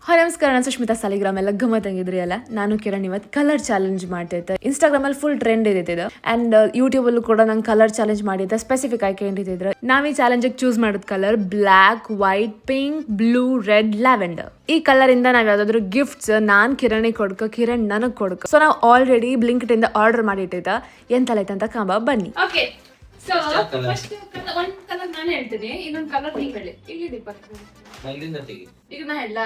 Hi ನಮಸ್ಕಾರ, ನಾನು ಸುಷ್ಮಿತಾ ಸಾಲಿಗ್ರಾಮ್. ಎಲ್ಲ ಗಮ್ಮತ್ತಂಗಿದ್ರಿ ಅಲ್ಲ. ನಾನು ಕಿರಣ್ ಇವತ್ತು ಕಲರ್ ಚಾಲೆಂಜ್ ಮಾಡ್ತೈತೆ. ಇನ್ಸ್ಟಾಗ್ರಾಮಲ್ಲಿ ಫುಲ್ ಟ್ರೆಂಡ್ ಇದ್ದಿದ್ದು ಆ್ಯಂಡ್ ಯೂಟ್ಯೂಬಲ್ಲೂ ಕೂಡ ನಂಗೆ ಕಲರ್ ಚಾಲೆಂಜ್ ಮಾಡಿದ್ದೆ. ಸ್ಪೆಸಿಫಿಕ್ ಆಗಿ ಏನಿದ್ರು ನಾವು ಈ ಚಾಲೆಂಜಿಗೆ ಚೂಸ್ ಮಾಡಿದ colour black, white, pink, blue, red, lavender. ಈ ಕಲರ್ ಇಂದ ನಾವ್ ಯಾವ್ದಾದ್ರು ಗಿಫ್ಟ್ಸ್ ನಾನ್ ಕಿರಣಿಗೆ ಕೊಡ್ಕೊ, ಕಿರಣ್ ನನಗ್ ಕೊಡ್ಕೊ. ಸೊ ನಾವು ಆಲ್ರೆಡಿ ಬ್ಲಿಂಕಿಟ್ ಇಂದ ಆರ್ಡರ್ ಮಾಡಿಟ್ಟಿದ್ದ ಎಂತಲೈತೆ ಅಂತ ಕಾಂಬ ಬನ್ನಿ. ಓಕೆ, ಸೊ ಫಸ್ಟ್ ಒಂದ್ ಕಲರ್ ನಾನು ಹೇಳ್ತೀನಿ, ಇನ್ನೊಂದ್ ಕಲರ್ ನೀವು ಹೇಳಿ. ಇಲ್ಲಿ ಈಗ ನಾ ಹೇಳ,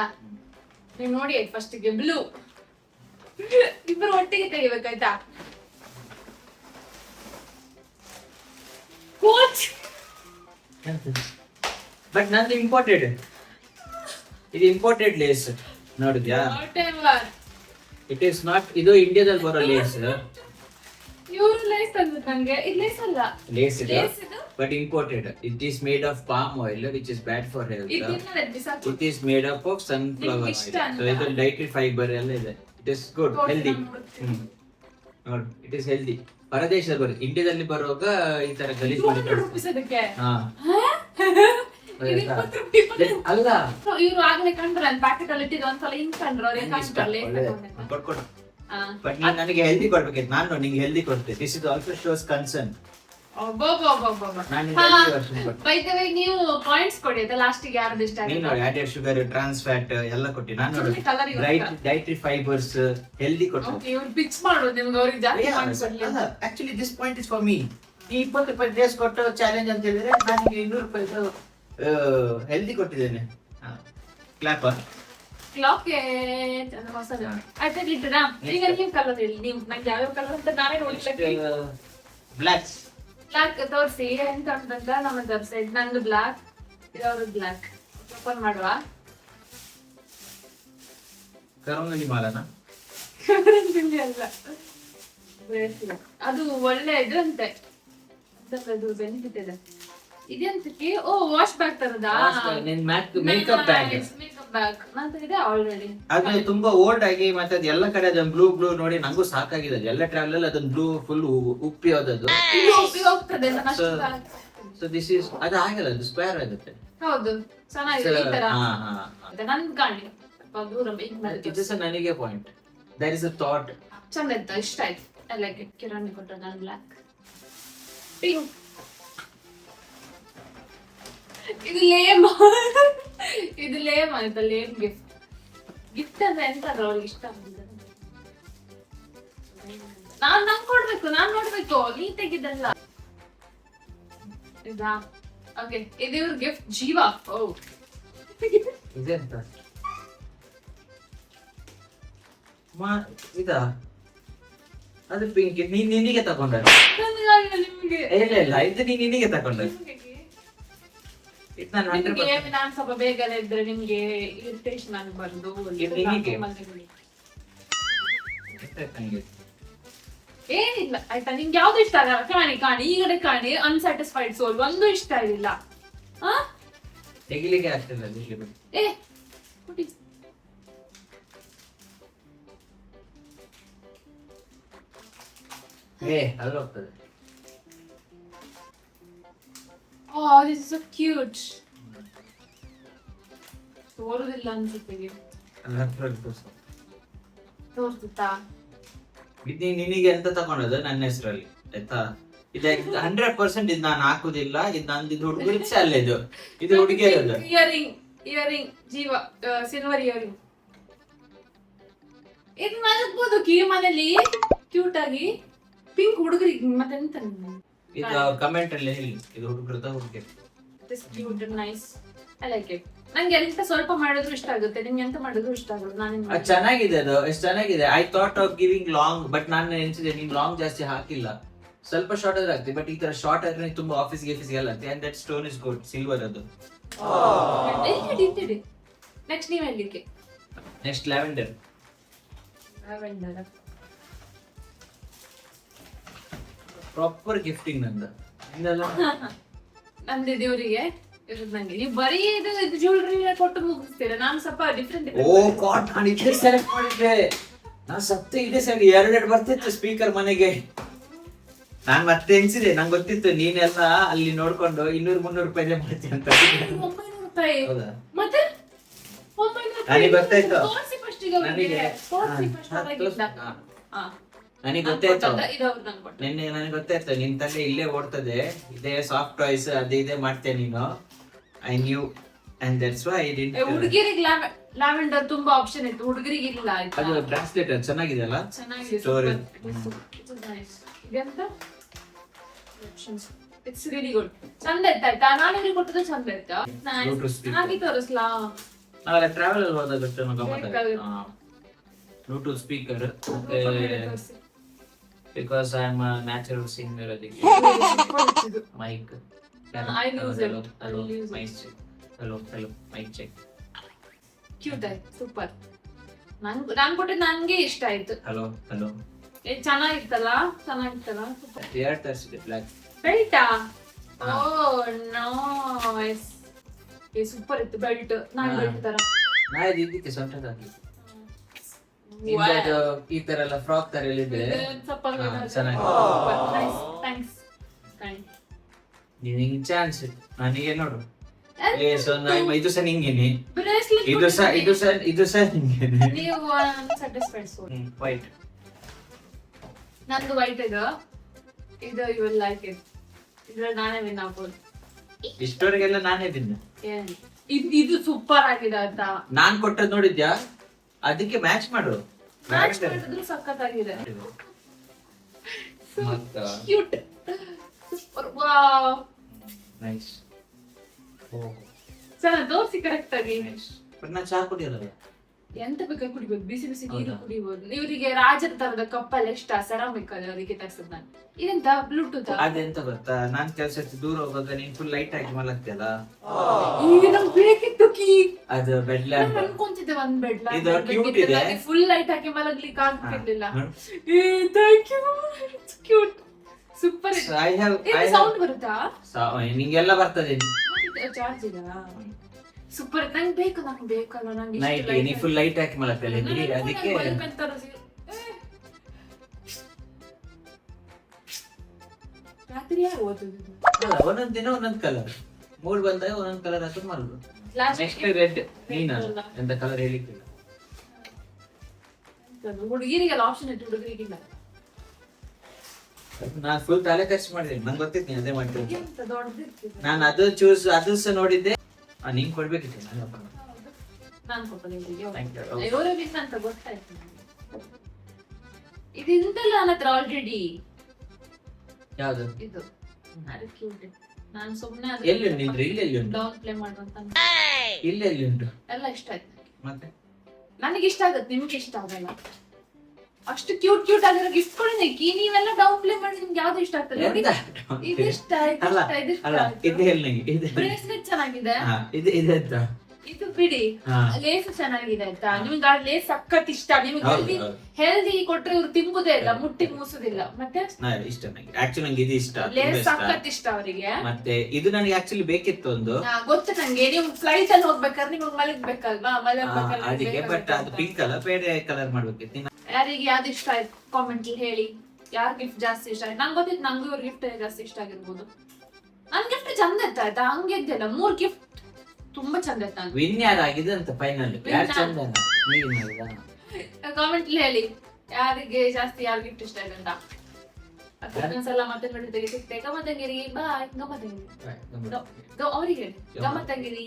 ನೀವು ನೋಡಿ ಫಸ್ಟ್ ಗೆ ಬ್ಲೂ. ಇಬ್ಬರು ಒಟ್ಟಿಗೆ ತೆಗಿಬೇಕಾಯ್ತಾ? ಬಟ್ ನಂದು ಇಂಪೋರ್ಟೆಡ್, ಇದು ಇಂಪೋರ್ಟೆಡ್ ಲೇಸ್ ನೋಡಿದ್ಯಾ? ಇಟ್ ಈಸ್ ನಾಟ್, ಇದು ಇಂಡಿಯಾದಲ್ಲಿ ಬರೋ ಲೇಸ್. ಇವರು ಲೇಸ್ ತಂದ್ರು ನಂಗೆ. ಇದು ಲೇಸ್ ಅಲ್ಲ, ಲೇಸ್ ಇದೆ but imported. It is made of palm oil which is bad for health. It is made up of sunflower oil. So ಇದು ಡೈಟ್ರಿ ಫೈಬರ್ ಎಲ್ಲ ಇದೆ. It is good, healthy. ನೋಡಿ, ಇಟ್ ಇಸ್ ಹೆಲ್ದಿ. ಹೊರದೇಶದಲ್ಲಿ ಬರುತ್ತೆ, ಇಂಡಿಯಾದಲ್ಲಿ ಬರುವಾಗ ಈ ತರ ಗಲೀಜ್ ಮಾಡಿ ಅಲ್ಲ. ಇವ್ರು ಆಗ್ಲೇ ಕಂಡ್ರೆ ಪ್ಯಾಕೆಟ್ ಅಲ್ಲಿ ಇಟ್ಟಿದ್ದು ಒಂದ್ಸಲ ಹಿಂಗ್ ಕಂಡ್ರು ಅವ್ರಿಗೆ ಕೊಡ್ಕೊಡು. ಬಟ್ ನೀನ್ ನನಗೆ ಹೆಲ್ದಿ ಕೊಡ್ಬೇಕಿತ್ತು, ನಾನು ನಿಂಗೆ ಹೆಲ್ದಿ ಕೊಡ್ತೇನೆ. This is also shows concern. ನೀವು ಪಾಯಿಂಟ್ಸ್ ಕೊಡಿ ಲಾಸ್ಟಿಗೆ ಯಾರ್ದು ಇಷ್ಟ ಆಗಿದೆ. ನೀನು ಆಡೆಡ್ ಶುಗರ್, ಟ್ರಾನ್ಸ್ ಫ್ಯಾಟ್ ಎಲ್ಲ ಕೊಟ್ಟಿ. ನಾನು ನೋಡಿ ಡೈಟ್ರಿ ಫೈಬರ್ಸ್, ಹೆಲ್ದಿ ಕೊಡ್ತೀನಿ. ಇವ್ರು ಪಿಚ್ ಮಾಡೋದು ನಿಮ್ಗೆ, ಅವ್ರಿಗೆ ಜಾಸ್ತಿ ಪಾಯಿಂಟ್ಸ್ ಕೊಡ್ಲಿ. Actually this point is for me. ಈ 20 ರೂಪಾಯಿ ಡ್ರೆಸ್ ಕೊಟ್ಟು ಚಾಲೆಂಜ್ ಅಂತ ಹೇಳಿದ್ರೆ ನಾನು 200 ರೂಪಾಯಿ ಹೆಲ್ದಿ ಕೊಟ್ಟಿದ್ದೇನೆ. ಕ್ಲಾಪ್ ಕ್ಲಾಕ್ಗೆ ಆಯ್ತಾ ಇಟ್ಟರಾ? ಈಗ ನೀವು ಕಲರ್ ಹೇಳಿ, ನೀವು ನಂಗೆ ಯಾವ್ಯಾವ ಕಲರ್ ಅಂತ ನಾನೇ ನೋಡ್ಲಿಕ್ಕೆ. ಬ್ಲ್ಯಾಕ್ ಬ್ಲ್ಯಾಕ್ ತೋರಿಸಿ ಎಂತ ಉಂಟಂತ ನಮ್ಮ ತೋರಿಸಿ. ನಂದು ಬ್ಲ್ಯಾಕ್, ಇದವ್ರದ್ದು ಬ್ಲ್ಯಾಕ್. ಓಪನ್ ಮಾಡುವ. ಕರಂಗಲಿ ಮಾಲನ ಅಲ್ಲ, ಅದು ಒಳ್ಳೆ ಇದು ಅಂತೆ, ಅದು ಬೆನಿಫಿಟ್ ಇದೆ. ಇದೆಂತಕ್ಕೆ? ಓ, ವಾಶ್ ಬ್ಯಾಗ್ ತರದಾ? Makeup bag. ಮೇಕಪ್ ಬ್ಯಾಗ್ ನಂತರ ಇದೆ ಆಲ್ರೆಡಿ. ಅದು ತುಂಬಾ ಓಲ್ಡ್ ಆಗಿ ಮತ್ತೆ ಅದು ಎಲ್ಲ ಕಡೆ ಅದನ್ನ ಬ್ಲೂ ಬ್ಲೂ ನೋಡಿ ನಂಗೂ ಸಾಕಾಗಿದೆ. ಎಲ್ಲ ಟ್ರಾವೆಲ್ ಅಲ್ಲಿ ಅದನ್ನ ಬ್ಲೂ ಫುಲ್ ಉಪ್ಪಿ ಹೋದದ್ದು. ಹೋಗ್ತದೆ. ಸೊ ದಿಸ್ ಇಸ್ ಅದು ಆಗಲ್ಲ, ಅದು ಸ್ಕ್ವೇರ್ ಆಗುತ್ತೆ. ಹೌದು, ಚೆನ್ನಾಗಿದೆ. ಈ ತರ ನನ್ ಕಾಣಿ ದೂರ ಇದು ಸಹ ನನಗೆ point. There is a thought. ಚಂದ ಇತ್ತು, ಇಷ್ಟ ಆಯ್ತು. I like it. ಕಿರಣ್ ಕೊಟ್ಟ ನಾನು ಬ್ಲ್ಯಾಕ್. ಪಿಂಕ್, ಇದು ಲೇಮ್. ಇದು ಲೇಮ್ ಆಯ್ತಾ? ಲೇಮ್ ಗಿಫ್ಟ್. ಗಿಫ್ಟ್ ಅಂದ್ರೆ ಎಂತ ಅವ್ರಿಗೆ ಇಷ್ಟ ಆಗಿದೆ. ನಾನ್ ಕೊಡ್ಬೇಕು, ನಾನ್ ನೋಡ್ಬೇಕು. ನೀ ತೆಗಿದಲ್ಲ ಇದಾ? ಓಕೆ, ಇದು ಇವ್ರ ಗಿಫ್ಟ್. ಜೀವ. ಓ, ಇದೆಂತ ಇದಾ? ಅದು ಪಿಂಕ್. ನೀನ್ ನಿನಗೆ ತಗೊಂಡ? ನಿಮ್ಗೆ ಇಲ್ಲ, ಇದು ನೀನ್ ನಿನಗೆ ತಗೊಂಡ. ನಾನು ಸ್ವಲ್ಪ ಬೇಗನೆ ಇದ್ರೆ ನಿಮ್ಗೆ ಇರಿಟೇಷನ್ ಆಗಬಾರ್ದು. ಏನಿಲ್ಲ ಆಯ್ತಾ? ನಿಮ್ಗೆ ಯಾವ್ದು ಇಷ್ಟ ಆಗಲ್ಲ? ಕಾಣಿ ಈಗಡೆ ಕಾಣಿ. ಅನ್ಸ್ಯಾಟಿಸ್ಫೈಡ್ ಸೋಲ್ ಒಂದು ಇಷ್ಟ ಇಲ್ಲ. ತೆಗಿಲಿಕ್ಕೆ ಆಗ್ತಿಲ್ಲ. ಏ ಅಲ್ಲಿ ಹೋಗ್ತದೆ. Oh, this is so cute. ತೋರುದಿಲ್ಲ ಅನ್ಸುತ್ತೆ. ತೋರ್ಸುತ್ತಾ? ಇದು ನಿನಗೆ ಎಂತ ತಗೊಂಡದು? ನನ್ನ ಹೆಸರಲ್ಲಿ ಆಯ್ತಾ? ಇದು 100% ಇದು ನಾನು ಹಾಕುದಿಲ್ಲ. ಇದು ನಂದು ಹುಡುಗರ ಅಲ್ಲ, ಇದು ಹುಡುಗಿಯರದು. ಇಯರಿಂಗ್ ಜೀವ, ಸಿಲ್ವರ್ ಇಯರಿಂಗ್. ಇದು ಮಲಗ್ಬೋದು ಕೀ ಮನೇಲಿ ಕ್ಯೂಟ್ ಆಗಿ. ಪಿಂಕ್ ಹುಡುಗರಿಗೆ ಮತ್ತೆಂತ? ಇದು ಕಮೆಂಟ್ ಅಲ್ಲಿ ಹೇಳಿ, ಇದು ಹುಡುಗರದ ಹುಡುಗಿ. This cute and nice. I like it. ನಂಗೆ ಎಂತ ಸ್ವಲ್ಪ ಮಾಡಿದ್ರು ಇಷ್ಟ ಆಗುತ್ತೆ, ನಿಮ್ಗೆ ಎಂತ ಮಾಡಿದ್ರು ಇಷ್ಟ ಆಗುತ್ತೆ. ನಾನು ಚೆನ್ನಾಗಿದೆ, ಅದು ಎಷ್ಟು ಚೆನ್ನಾಗಿದೆ. I thought of giving long, but ನಾನು ಎನ್ಸಿದೆ ನೀನ್ ಲಾಂಗ್ ಜಾಸ್ತಿ ಹಾಕಿಲ್ಲ. ಸ್ವಲ್ಪ ಶಾರ್ಟ್ ಆದ್ರೆ ಆಗ್ತದೆ, ಬಟ್ ಈ ತರ ಶಾರ್ಟ್ ಆದ್ರೆ ತುಂಬಾ ಆಫೀಸ್ ಎಲ್ಲ ಆಗ್ತದೆ. And that stone is good, silver ಅದು. ನೆಕ್ಸ್ಟ್ ನೀವ್ ಹೇಳಲಿಕ್ಕೆ. Next lavender. ಪ್ರಾಪರ್ ಗಿಫ್ಟಿಂಗ್ ನಂದು. ನಂದು ದೇವರಿಗೆ ಇರೋದು ನಂಗೆ. ನೀವು ಬರೀ ಇದು ಜ್ಯುವೆಲರಿ ಕೊಟ್ಟು ಮುಗಿಸ್ತೀರಾ. ನಾನು ಸ್ವಲ್ಪ ಡಿಫ್ರೆಂಟ್. ಓ ಗಾಡ್, ನಾನು ಇದೇ ಸೆಲೆಕ್ಟ್ ಮಾಡಿದ್ದೆ. ನಾನು ಸತ್ತೆ ಇದೇ ಸೆಲೆಕ್ಟ್. 2 ಬರ್ತಿತ್ತು ಸ್ಪೀಕರ್ ಮನೆಗೆ. ನಾನ್ ಮತ್ತೆ ಎನ್ಸಿದೆ, ನಂಗೆ ಗೊತ್ತಿತ್ತು ನೀನೆಲ್ಲ ಅಲ್ಲಿ ನೋಡ್ಕೊಂಡು 200-300 ರೂಪಾಯಿ ಮಾಡ್ತೀನಿ ಅಂತ. 900 ರೂಪಾಯಿ. ಮತ್ತೆ 900 ನನಗೆ ಗೊತ್ತಾಯ್ತು. ತೋರ್ಸಿ first ಗೆ ಅವ್ರಿಗೆ. ನನಗೆ ತೋರ್ಸಿ first ಅವ್ರಿಗಿಂತ. ಹಾ. ನನಗೆ ಗೊತ್ತಾಯ್ತು ಇದು ಅವ್ರು ನಂಗೆ ಕೊಟ್ಟದ್ದು. ನಿನ್ನೆ ನನಗೆ ಗೊತ್ತಾಯ್ತು ನಿನ್ ತಲೆ ಇಲ್ಲೇ ಓಡ್ತದೆ, ಇದೇ ಸಾಫ್ಟ್ ಟಾಯ್ಸ್ ಅದು ಇದೇ ಮಾಡ್ತೇನೆ ನೀನು. I knew and that's why I did. ಹುಡುಗಿರಿಗೆ ಲ್ಯಾವೆಂಡರ್ ತುಂಬಾ ಆಪ್ಷನ್ ಇತ್ತು, ಹುಡುಗರಿಗೆ ಇಲ್ಲ ಆಯ್ತಾ. ಅದು ಬ್ರಾಸ್ಲೆಟ್ ಅದು ಚೆನ್ನಾಗಿದೆ ಅಲ್ಲ. ಚೆನ್ನಾಗಿದೆ. Story. ಇದೆಂತ ಇಟ್ಸ್ ರಿಯಲಿ ಗುಡ್. ಚಂದ ಇತ್ತು ಆಯ್ತಾ, ನಾನು ಇವ್ರಿಗೆ ಕೊಟ್ಟದ್ದು ಚಂದ ಇತ್ತು. Bluetooth speaker. ಹಾಗೆ ತೋರಿಸ್ಲಾ? ನಾವೆಲ್ಲ ಟ್ರಾವೆಲ್ ಅಲ್ಲಿ ಹೋದಾಗ ಬೇಕಾಗುತ್ತೆ. ಬ್ಲೂಟೂತ್ ಸ್ಪೀಕರ್ ಮತ್ತೆ because I am a natural singer ಅದಕ್ಕೆ mic I use it. Hello I use it. Mic check. Hello mic check. Cute ಆಯ್ತು, ಸೂಪರ್. ನಾನು ಕೊಟ್ಟಿದ್ದು ನನ್ಗೆ ಇಷ್ಟ ಆಯ್ತು. ಹಲೋ ಚೆನ್ನಾಗಿತ್ತಲ್ಲ, ಸೂಪರ್. ಎರಡು ತರಿಸಿದೆ ಬ್ಲ್ಯಾಕ್. ಬೆಲ್ಟಾ? Oh nice. ಸೂಪರ್ ಇತ್ತು ಬೆಲ್ಟ್. ನಾನು ಬೆಲ್ಟ್ ತರ ನಾ ಇದಕ್ಕೆ ಸೊಂಟದಾಗಿ ಈ ತರ ಎಲ್ಲ ಫ್ರಾಕ್ ತರ ಎಲ್ಲ ಇದೆ. ಸ್ವಲ್ಪ ಚೆನ್ನಾಗಿದೆ. ಥ್ಯಾಂಕ್ಸ್. ನಿನಗೆ ಚಾನ್ಸ್ ನನಗೆ ನೋಡು. ಇದು ಸಹ ನಿಂಗೇನೆ, ಬ್ರೇಸ್ಲೆಟ್ ಇದು ಸಹ ನಿಂಗೇನೆ. ನೀವು ಸ್ಯಾಟಿಸ್ಫೈಡ್. ವೈಟ್ ನಂದು ವೈಟ್ ಇದು ಯು ವಿಲ್ ಲೈಕ್ ಇಟ್. ಇದ್ರಲ್ಲಿ ನಾನೇ ವಿನ್ ಆಗ್ಬೋದು. ಇಷ್ಟವರೆಗೆಲ್ಲ ನಾನೇ ತಿಂದೆ. ಇದು ಸೂಪರ್ ಆಗಿದೆ ಅಂತ ನಾನ್ ಕೊಟ್ಟದ್ ನೋಡಿದ್ಯಾ, ಅದಕ್ಕೆ ಮ್ಯಾಚ್ ಮಾಡು. ಮ್ಯಾಚ್ ಮಾಡಿದ್ರು ಸಖತ್ತಾಗಿದೆ. ಮತ್ತ ಕ್ಯೂಟ್, ಸೂಪರ್. Wow, nice. ಚೆನ್ನಾಗಿ ತೋರಿಸಿ ಕರೆಕ್ಟ್ ಆಗಿ. ಬಟ್ ನಾ ಚಾ ಕುಡಿಯಲ್ಲ. ಎಂತ ಬೇಕಾದ್ರೂ ಕುಡಿಬೋದು, ಬಿಸಿ ಬಿಸಿ ನೀರು ಕುಡಿಬೋದು. ಇವರಿಗೆ ರಾಜರ ತರದ ಕಪ್ಪಲ್ಲಿ ಇಷ್ಟ, ಸೆರಾಮಿಕ್ ಅಲ್ಲಿ ಅವರಿಗೆ ತರಿಸದ್ ನಾನು. ಇದೆಂತ ಬ್ಲೂಟೂತ್? ಅದೆಂತ ಗೊತ್ತಾ, ನಾನ್ ಕೆಲ್ಸ ದೂರ ಹೋಗುವಾಗ ನೀನ್ ಫುಲ್ ಲೈಟ್ ಆಗಿ ಮಲಗ್ತಿಯಲ್ಲ, ಈಗ ನಮ್ಗೆ ಬೇಕಿತ್ತು ಕೀ. ಅದು ಬೆಡ್ ಲ್ಯಾಂಪ್. ಅನ್ಕೊಂತಿದ್ದೆ ಒಂದ್ ಬೆಡ್ ಇದು cute ಇದೆ. ಫುಲ್ ಲೈಟ್ ಹಾಕಿ ಮಲಗ್ಲಿಕ್ಕೆ ಆಗ್ತಿರ್ಲಿಲ್ಲ. Thank you, it's cute, super. I have sound ಬರುತ್ತಾ? ನಿಂಗೆಲ್ಲ ಬರ್ತದೆ. ಚಾರ್ಜ್ ಇದಾ? ಸೂಪರ್. ನಂಗೆ ಬೇಕಲ್ಲ, ನಂಗೆ ನೈಟ್ ನೀ ಫುಲ್ ಲೈಟ್ ಹಾಕಿ ಮಲಗ್ತಲ್ಲ, ಅದಕ್ಕೆ ರಾತ್ರಿ ಓದುದು. ಒಂದೊಂದ್ ದಿನ ಒಂದೊಂದ್ ಕಲರ್, ಮೂಡ್ ಬಂದಾಗ ಒಂದೊಂದ್ ಕಲರ್ ಹಾಕೊಂಡು ಮಲಗು. Next red. ನೀನ ಎಂತ ಕಲರ್ ಹೇಳಿಕ್ಕಿಲ್ಲ. ಹುಡುಗಿರಿಗೆಲ್ಲ ಆಪ್ಷನ್ ಇತ್ತು, ಹುಡುಗರಿಗಿಲ್ಲ. ನಾನ್ ಫುಲ್ ತಲೆ ಖರ್ಚು ಮಾಡಿದ್ದೀನಿ, ನಂಗೆ ಗೊತ್ತಿತ್ತು ನೀನ್ ಅದೇ ಮಾಡ್ತೀನಿ. ಎಂತ ದೊಡ್ಡದಿತ್ತು. ನಾನು ಅದು ಸಹ ನೋಡಿದ್ದೆ. ನಿಂಗೆ ಕೊಡ್ಬೇಕಿತ್ತು. ನಾನು ಕೊಟ್ಟೆ Thank you. ಇವರ ವಿನ್ ಅಂತ ಗೊತ್ತಾಯ್ತು ನನಗೆ. ಇದು ಇಂತಲ್ಲ ನನ್ನ ಹತ್ರ ಆಲ್ರೆಡಿ. ಯಾವ್ದು ಇದು ಅದು ಕ್ಯೂಟ್. ನಾನು ಸುಮ್ಮನೆ ಎಲ್ಲಿ ಉಂಟು? ಇಲ್ಲಿ ಉಂಟು? ಡೌನ್ ಪ್ಲೇ ಮಾಡುವಂತ ಇಲ್ಲಿ ಉಂಟು? ಎಲ್ಲ ಇಷ್ಟ ಆಯ್ತು ಮತ್ತೆ ನನಗೆ ಇಷ್ಟ ಆಗುತ್ತೆ, ನಿಮ್ಗೆ ಇಷ್ಟ ಆಗಲ್ಲ. ಅಷ್ಟು ಕ್ಯೂಟ್ ಆಗಿರೋ ಗಿಫ್ಟ್ ಕೊಡಿ. ನೀವೆಲ್ಲ ಡೌನ್ ಪ್ಲೇ ಮಾಡಿ ನಿಮ್ಗೆ ಯಾವ್ದು ಇಷ್ಟ ಆಗ್ತದೆ ನೋಡಿ. ಇದು ಇಷ್ಟ ಆಯ್ತು, ಇದು ಹೇಳಿ ನಂಗೆ. ಬ್ರೇಸ್ಲೆಟ್ ಚೆನ್ನಾಗಿದೆ. ಇದು ಎಂತ? ಇದು ಬಿಡಿ, ಹಾ. ಲೇಸ್ ಚೆನ್ನಾಗಿದೆ ಆಯ್ತಾ. ನಿಮ್ಗೆ ಆ ಲೇಸ್ ಸಖತ್ ಇಷ್ಟ. ನಿಮ್ಗೆ ಹೆಲ್ದಿ ಕೊಟ್ರೆ ಇವ್ರು ತಿಂಬುದೇ ಇಲ್ಲ, ಮುಟ್ಟಿ ಮೂಸುದಿಲ್ಲ. ಮತ್ತೆ ಇಷ್ಟ ನಂಗೆ, ಆಕ್ಚುಲಿ ನಂಗೆ ಇದು ಇಷ್ಟ, ತುಂಬಾ ಲೇಸ್ ಇಷ್ಟ. ಸಖತ್ ಇಷ್ಟ ಅವರಿಗೆ. ಮತ್ತೆ ಇದು ನನಗೆ ಆಕ್ಚುಲಿ ಬೇಕಿತ್ತು ಒಂದು. ಗೊತ್ತು ನಂಗೆ, ನೀವು ಫ್ಲೈಟ್ ಅಲ್ಲಿ ಹೋಗ್ಬೇಕಾದ್ರೆ ನಿಮ್ಗೆ ಮಲಗ್ಬೇಕಲ್ವಾ, ಅದಕ್ಕೆ. ಬಟ್ ಅದು ಪಿಂಕ್ ಅಲ್ಲ, ಬೇರೆ ಕಲರ್ ಮಾಡ್ಬೇಕಿತ್ತು. ಯಾರಿಗೆ ಯಾವ್ದು ಇಷ್ಟ ಆಯ್ತು ಕಾಮೆಂಟ್ ಹೇಳಿ. ಯಾರ್ ಗಿಫ್ಟ್ ಜಾಸ್ತಿ ಇಷ್ಟ ಆಯ್ತು? ನಂಗೆ ಗೊತ್ತಿತ್ತು ನಂಗೂ ಇವ್ರ ಗಿಫ್ಟ್ ಜಾಸ್ತಿ ಇಷ್ಟ ಆಗಿರ್ಬೋದು. ನನ್ ಗಿಫ್ಟ್ ಚಂದ ಇತ್ತು ಆಯ್ತಾ, ಹಂಗೆ ಇದ್ದಿಲ್ಲ. 3 ಗಿಫ್ಟ್ ತುಂಬಾ ಚಂದ ಇತ್ತು. ನಂಗೆ ವಿನ್ ಯಾರಾಗಿದೆ ಅಂತ ಫೈನಲ್ ಯಾರು ಚಂದ ಕಾಮೆಂಟ್ ಹೇಳಿ ಯಾರಿಗೆ ಜಾಸ್ತಿ ಯಾರ್ ಗಿಫ್ಟ್ ಇಷ್ಟ ಆಯ್ತು ಅಂತ. ಇನ್ನೊಂದ್ಸಲ ಮತ್ತೆ ನೋಡಿದ್ರೆ ಸಿಗ್ತೇವೆ. ಗಮ್ಮತ್ತಂಗಿರಿ. ಬಾಯ್. ಗಮ್ಮತ್ತಂಗಿರಿ. ಅವ್ರಿಗೆ ಹೇಳಿ ಗಮ್ಮತ್ತಂಗಿರಿ.